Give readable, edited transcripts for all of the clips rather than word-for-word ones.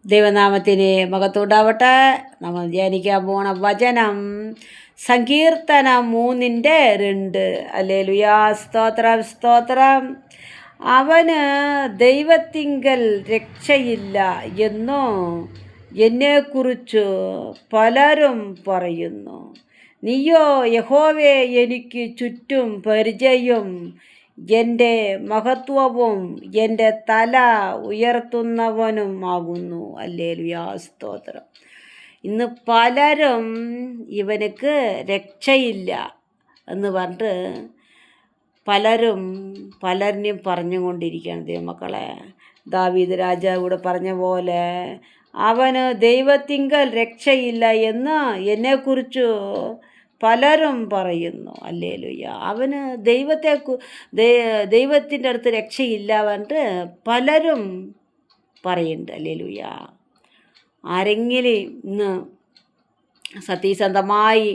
ദൈവനാമത്തിന് മഹത്വമുണ്ടാവട്ടെ. നമ്മൾ ധ്യാനിക്കാൻ പോണ വചനം സങ്കീർത്തനം 3:2. ഹല്ലേലൂയാ, സ്തോത്രം സ്തോത്രം. അവന് ദൈവത്തിങ്കൽ രക്ഷയില്ല എന്നോ എന്നെക്കുറിച്ച് പലരും പറയുന്നു. നീയോ യഹോവേ എനിക്ക് ചുറ്റും പരിചയം, എൻ്റെ മഹത്വവും എൻ്റെ തല ഉയർത്തുന്നവനുമാകുന്നു. ഹല്ലേലൂയാ, സ്തോത്രം. ഇന്ന് പലരും ഇവനക്ക് രക്ഷയില്ല എന്ന് പറഞ്ഞിട്ട് പലരിനെയും പറഞ്ഞുകൊണ്ടിരിക്കുകയാണ് ദൈവമക്കളെ. ദാവീദ് രാജാവൂടെ പറഞ്ഞ പോലെ അവന് ദൈവത്തിങ്കൽ രക്ഷയില്ല എന്ന് എന്നെക്കുറിച്ച് പലരും പറയുന്നു. ഹല്ലേലൂയ. അവന് ദൈവത്തിൻ്റെ അടുത്ത് രക്ഷയില്ല പറഞ്ഞിട്ട് പലരും പറയുന്നുണ്ട്. ഹല്ലേലൂയ. ആരെങ്കിലും ഇന്ന് സത്യസന്ധമായി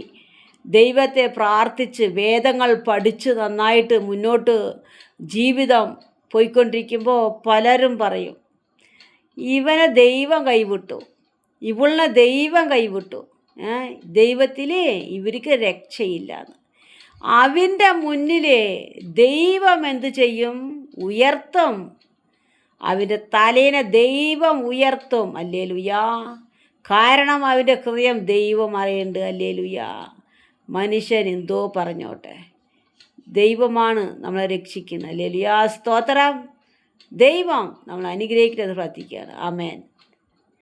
ദൈവത്തെ പ്രാർത്ഥിച്ച് വേദങ്ങൾ പഠിച്ച് നന്നായിട്ട് മുന്നോട്ട് ജീവിതം പോയിക്കൊണ്ടിരിക്കുമ്പോൾ പലരും പറയും, ഇവനെ ദൈവം കൈവിട്ടു, ഇവളിനെ ദൈവം കൈവിട്ടു, ദൈവത്തിൽ ഇവർക്ക് രക്ഷയില്ലാന്ന്. അവൻ്റെ മുന്നിൽ ദൈവം എന്തു ചെയ്യും? ഉയർത്തും. അവൻ്റെ തലേനെ ദൈവം ഉയർത്തും. ഹല്ലേലൂയാ. കാരണം അവൻ്റെ ഹൃദയം ദൈവം അറിയുന്നുണ്ട്. ഹല്ലേലൂയാ. മനുഷ്യൻ എന്തോ പറഞ്ഞോട്ടെ, ദൈവമാണ് നമ്മളെ രക്ഷിക്കുന്നത്. ഹല്ലേലൂയാ, സ്തോത്രം. ദൈവം നമ്മൾ അനുഗ്രഹിക്കുന്നത് പ്രാർത്ഥിക്കുകയാണ്. ആമേൻ.